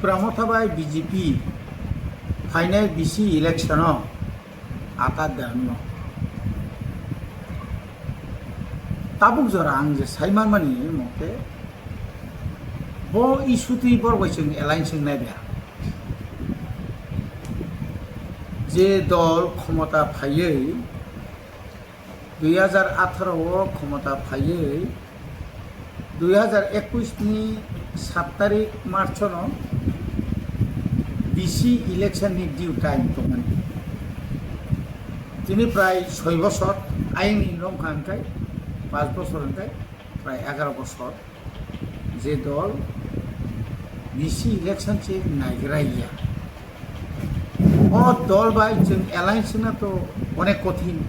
त्रिपुरा मथाबाय BJP final VC election आका दानो ताबुक जरा आं जे साइमान मानि मते बो इशुति बरबायजों एलायन्सजों नायबाय जे दल क्षमता फायै 2018 क्षमता फायै 2021 नि 7 तारिख मार्च बीसी इलेक्शन नि डिउ टाइम दंमोन दिनै प्राय 6 बছर आइन रंखांथाय 5 बছरनिफ्राय प्राय 11 बছर जे दल बीसी इलेक्शन से नायग्राया ओ दल बाय जों एलायन्स ना तो अनेक कठिन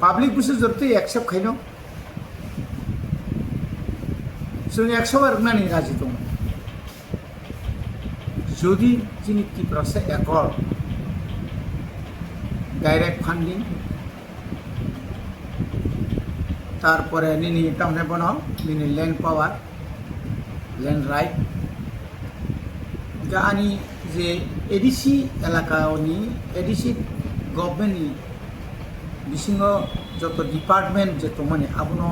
पाब्लिक बुस्थु जबते एक्सेप्ट खायनो जों 100 बार नानि राजि दं যদি যিনি ত্রিপুরাসে একর ডাইরেক্ট ফান্ডিং তারপরে নিনি টাউনে বানাও নিনি ল্যান্ড পাওয়ার ল্যান্ড রাইট গানি যে এডিসি এলাকানি এডিসি গভর্নমেন্টনি বিসিङ যত ডিপার্টমেন্ট যে তোমানে আবনো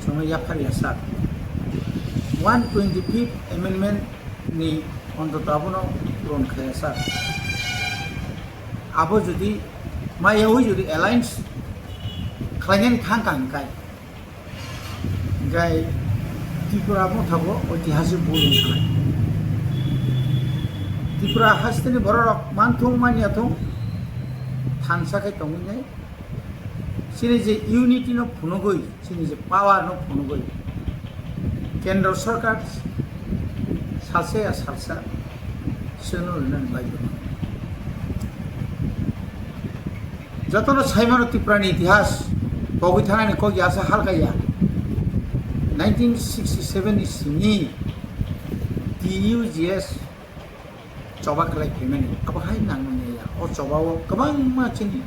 সময় याफारिया सार 125 एमेंडमेंट नि অন্তত আবনো পূরণ খায় স্যার আবো যদি মায়াও যদি অ্যালায়েন্স খাইনেন খাঙ্কাঙ্কাই গাই ত্রিপুরা মথাবো ঐতিহাসিক বলুন খায় ত্রিপুরা হাসতেনি বড় মানথং মানিয়াথং থানসাখাই তংনাই সিনি যে ইউনিটি ন ফুনগই সিনি যে পাওয়ার ন ফুনগই কেন্দ্র সরকার सासे सारसा सोनोरनन बायदो जतनो साइमानो त्रिपुरानि इतिहास बगै थानानै को यासा हालगाया 1967 नि सिनि TUGS चबाकलाय फेमेनि अबहाय नांनाया अ चबाव गोबां मानसिनि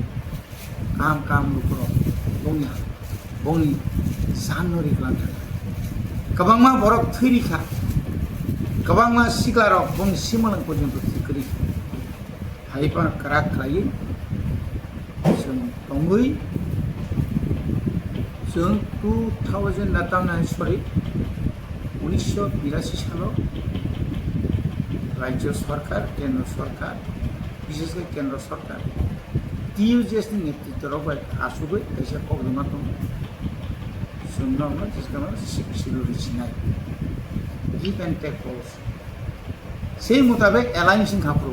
काम लुखरो बंनि जानरि ग्लान्था गोबां मा बरक थैरिखा गोबां मा सिग्लाराव बं सिमलां पर्यन्त थिखरि हायफार क्राक खालायो जों दंगै जों 1982 सालाव राज्य सरकार केंद्र सरकार विशेषकर केंद्र सरकार TUGS नि नेतृत्व आसुबै ऐसा प्रब्लेमा दं जोंनाव जिसकामा सिक्युरिटिनाय give and take policy সেই মোতাবেক অ্যালায়েন্স খাপরো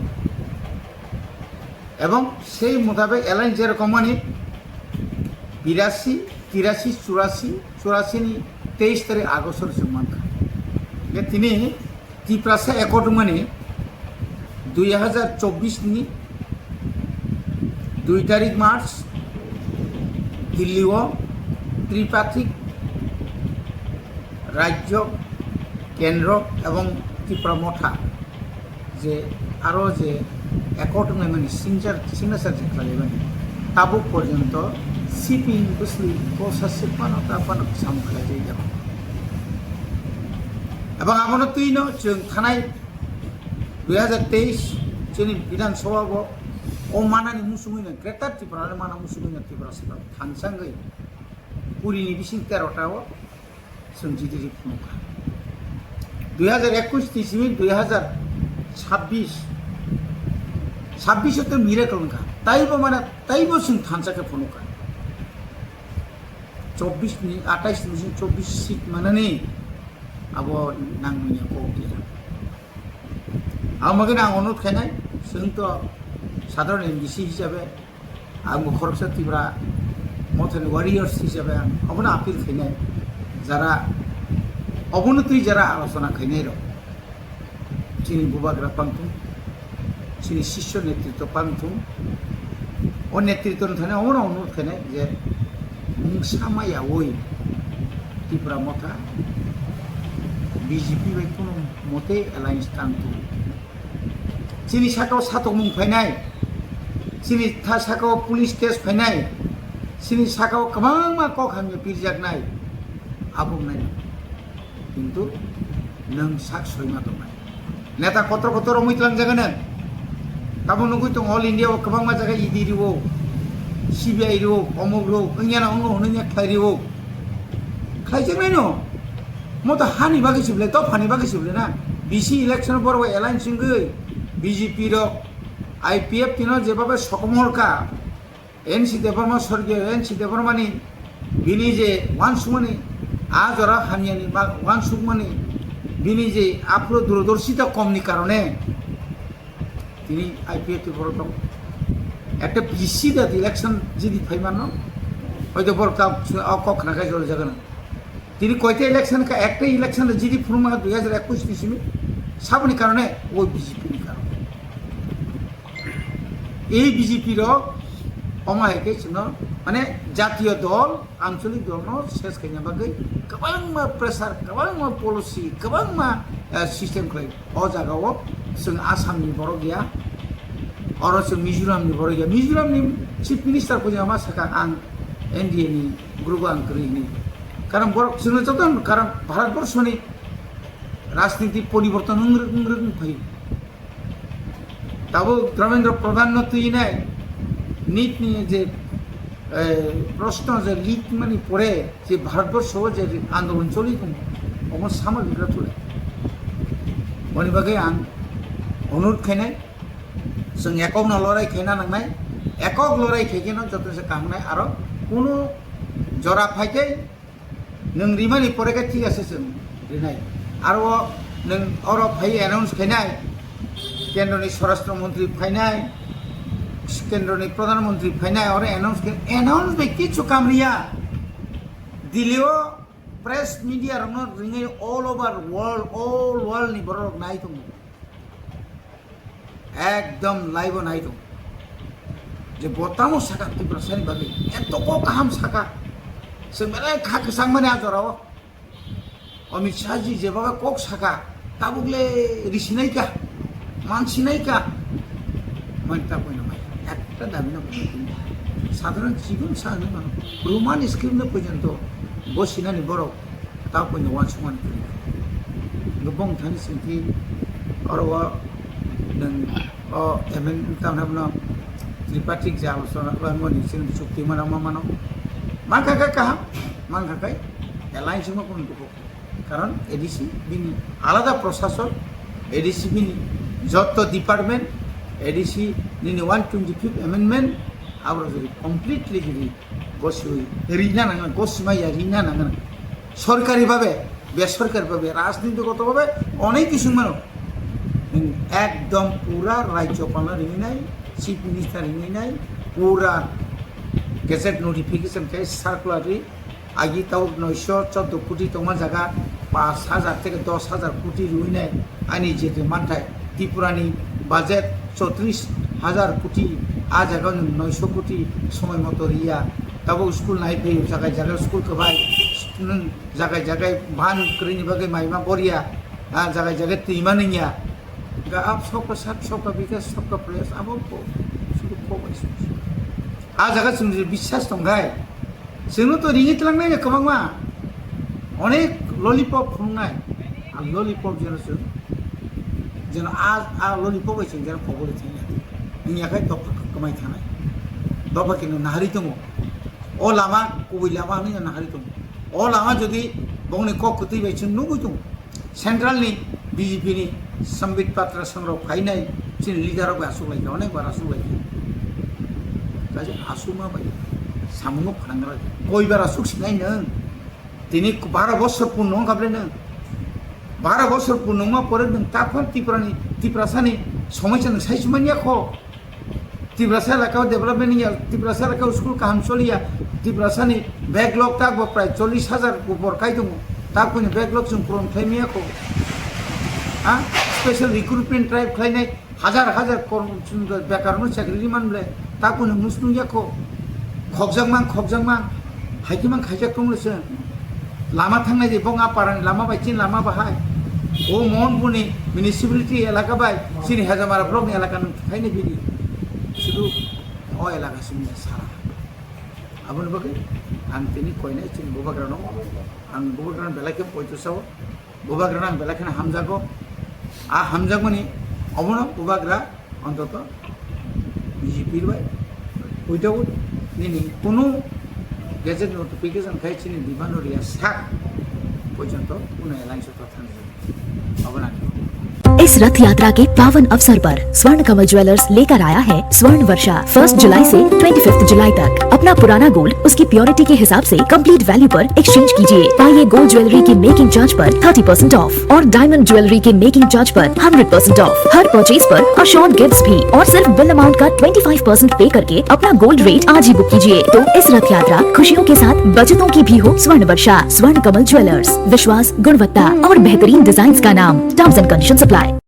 এবং সেই মোতাবেক অ্যালায়েন্স যেরকম মানে 82 83 84 नि 23 तारिख আগস্টর সম্মান খা তিনি ত্রিপুরাসে একট মানে 2024 नि 2 तारिख मार्च दिल्लीও ত্রিপাক্ষিক राज्य केंद्र एवं त्रिपुरा मथा जे आरो जे एकट माने सिग्नेचार जे खालायबाय ताबुक पर्यन्त सिपिं बुसलि प्रसासे पानता सामखाय जायो एवं आबनो तुइनो जों थानाय 2023 जोंनि विधानसभायाव ओ मानानि मुसुमैनो ग्रेटार त्रिपुरा माना मुसुमैनो त्रिपुरा सरकार थानसांगै पुरिनि बिसिं 13टाव जों जिदिरि फुंखा 2021 থেকে 2026 তো মিরাকল কা তাইবো মানে তাইবো সিং থানসাকে ফোনকা 24 नि 28 नि 24 সিট মানানি আবো নাংমিয়া কোটি আমাকে না অনুরোধ খাইনাই जों তো সাধারণ এমবিসি হিসাবে आंबो खरकसा त्रिपुरा मथन वारियर्स हिसाबै आं अबनो आपिल खाइनाय যারা অবনতি যারা আলোচনা খাইনাই চিনি বুবাগ্রা পান্থুম চিনি শিষ্য নেতৃত্ব পান্থুম ও নেতৃত্ব থানে অমন অনুরোধ খাইনাই যে মুসামায়া ওই ত্রিপুরা মথা বিজেপি বাই কোনো মতে এলায়েন্স টানতু চিনি সাকাও সাতক মুং ফাইনাই চিনি সাকাও পুলিশ কেস ফাইনাই চিনি সাকাও गोबां मा कक हामि बिरजागनाय आबुंनाय किन्तु नों साक सयमा दंनाय नेता कतर कतर मैतलां जागोन तब नुगै दं अल इंडिया गोबां जायगा इडि रिवो सिबिआई रिवो अमुक रिवो ओंयाना अंगो होनैया खाय रिवो खायजोंनाय न मत हानि बागै सिबले तो फानि बागै सिबले ना बिसि इलेक्शन बरबो एलाइन सिंगै बीजेपी रो आईपीएफ तिनो जेबाबे सकमहरका एनसी देबरमा स्वर्गीय एनसी देबरमानि बिनि जे वानसुमनि आ जरा हानियानि वानसुमनि बिनि जे आफरो दूरदर्शिता कमनि कारणे তিনি আইপিএফ বড় দম একটা পিসি দাত ইলেকশন যদি ফাইমান হয়তো বড় তা কক নাকাই চলে যাবে না তিনি কয়টা ইলেকশন একটা ইলেকশন যদি ফুরমা 2021 দিছিল সাবনি কারণে ওই বিজেপির কারণে এই বিজেপির অমায়কে ছিল মানে জাতীয় দল আঞ্চলিক দল শেষ খাইনা বাগৈ गोबां प्रेसार गोबां पलिसि गोबां सिस्टेम खालाय अ जागाव जों आसामनि बर' गैया और जों मिजोरामनि बर' गैया मिजोरामनि चिफ मिनिस्टारखौ जों मा साका आं एनडिए नि ग्रुप आं करिनि कारण बर' जोंनो जतन कारण भारतबर्षनि राजनीति परिवर्तन रोखोम फैयो दाबो धर्मेन्द्र प्रधान तुइनाय नीटनि जे प्रश्न जे लीक माने पड़े जे भारतवर्ष जे आंदोलन चली दं अमर सामग्रिग्रा तुले बनि बागै आं अनुरोध खायनाय जों एকক लड़ाई खायना नांनाय एকক लड़ाई खायकेन जथेस्ट कामनाय आरो कोनो जरा फाइके नों रिमानि परेगा ठीक आछे जों रिनाय आरो नों और फाइ एनाउंस खायनाय केन्द्रनि स्वराष्ट्र मंत्री फाइनाय केन्द्रनि प्रधानमंत्री फाइनाय और एनाउंस बे किछु कामरिया दिल्लीओ प्रेस मीडिया रंग रिंगे ऑल ओवर वर्ल्ड नि बरक नाय दं एकदम लाइव नाय दं जे बतामो साका तिब्रासानि बागै एत को गाहाम साका जों माने खाखसां माने आजराव अमित शाह जी जेबाबा कक साका ताबुगले रिसिनायका मानसिनायका मानता पयना একটা দাবি না সাধারণ জীবন সাহায্য না রোমান স্ক্রিপ্ট পর্যন্ত বসিনানি বড় তা পর্যন্ত ওয়ান সমান করি গোবং থানি সিংকি অরওয়া নং অ এমএন তামনাবনা ত্রিপাঠিক যে আলোচনা মনি সিং চুক্তি মানা মানো মানকাকা কাহা মানকাকাই এলায়েন্স মা কোন দুঃখ কারণ এডিসি বিনি আলাদা প্রশাসন এডিসি বিনি যত ডিপার্টমেন্ট एडीसी निनि 125th अमेंडमेंट आब्रो जरि कमप्लीटली जरि गसुइ रिना नांगन गसमाया रिना नांगन सरकारी भावे बेसरकारी भावे राजनीतिगत भावे अनेक किछु मानो एकदम पूरा राज्यपाल रिनाय चीफ मिनिस्टार रिनाय पूरा गेजेट नोटिफिकेशन के सार्कुलारि आगि ताव 914 कोटी तमा जागा 5000 থেকে 10000 कोटी रुइनाय आनि जेते मानथाय त्रिपुरानि बाजेट 34,000 कोटी आ जगह 900 कोटी समय मत रिया तब स्कूल नाई फै जगह जगह स्कूल कबाय जगह जगह भान करिनि बगे माइमा बरिया आ जगह जगह तीमा नैया गाब सबका साथ सबका विकास सबका प्रयास अब सुरु खबाय आ जगह जों विश्वास दंगाय जोंनो तो रिङि तलांनाय गोबांमा अनेक ललिपप फुंनाय आ ललिपप जेनसो जेन आ ललिपप है जेन खबर थैना नियाखाय दफा कमाय थानाय दफा किनु नाहारि दङ अ लामा गुबै लामा नि नाहारि दङ अ लामा जदि बंनि क कुतै बायसिन नुगै दङ सेंट्रलनि बीजेपी नि संबित पात्र संग्रह फाइनाय चिन लिडारआव आसुलाय अनेक बार आसुलाय गाजे आसुमा बाय सामुनो फांग्रा कय बार आसुक सिनाय नों दिनै 12 বছর পূর্ণ गाबले नों 12 বছর পূর্ণমা পরে नों ताफान तिप्रासानि समस्या नों साइसमानिया ख तिप्रासा एलाकायाव डेभेलपमेन्ट या तिप्रासा एलाकायाव स्कुल काहाम चलिया तिप्रासानि बेकलग ताकबो प्राय 40,000 बरकाय दङ ताकनि बेकलग जों पूरण खालामिया ख हा स्पेशल रिक्रुटमेन्ट ड्राइभ खालायनाय हाजार हाजार बेकारनो साख्रि मानले ताकनि मुसनुया ख खगजांमा हाइकिमां खायजा दङसो लामा थांनाय जे बंगा पारानि लामा बायथिं लामा बाहाय ओ मोहनपुरनि मिउनिसिपालिटी एलाका बाय सिनि हाजामारा ब्लकनि एलाका खायनो बिदि शुधु अ एलाका सिमनि सारा आबुन बागै आं तिनि कयनाय जों बबाग्रानाव आं बबाग्रान बेलाखे पयतुसाव बबाग्रान आं बेलाखे हामजागो हामजागमानि अबनो उबाग्रा অন্তত বিজেপির বাই উইদাউট নিনি কোনো গেজেট নোটিফিকেশন খাইছিনি বিমানরিয়া সাক পর্যন্ত কোনো এলাইন্স তথ্য অবনানি इस रथ यात्रा के पावन अवसर पर स्वर्ण कमल ज्वेलर्स लेकर आया है स्वर्ण वर्षा 1 जुलाई से 25 जुलाई तक। अपना पुराना गोल्ड उसकी प्योरिटी के हिसाब से कंप्लीट वैल्यू पर एक्सचेंज कीजिए। पाइए गोल्ड ज्वेलरी की मेकिंग चार्ज पर 30% ऑफ और डायमंड ज्वेलरी के मेकिंग चार्ज पर 100% ऑफ। हर परचेज पर अशोर्ड गिफ्ट्स भी और सिर्फ बिल अमाउंट का 25% पे करके अपना गोल्ड रेट आज ही बुक कीजिए। तो इस रथ यात्रा खुशियों के साथ बचतों की भी हो। स्वर्ण वर्षा स्वर्ण कमल ज्वेलर्स, विश्वास, गुणवत्ता और बेहतरीन डिजाइन का नाम। Terms and conditions apply.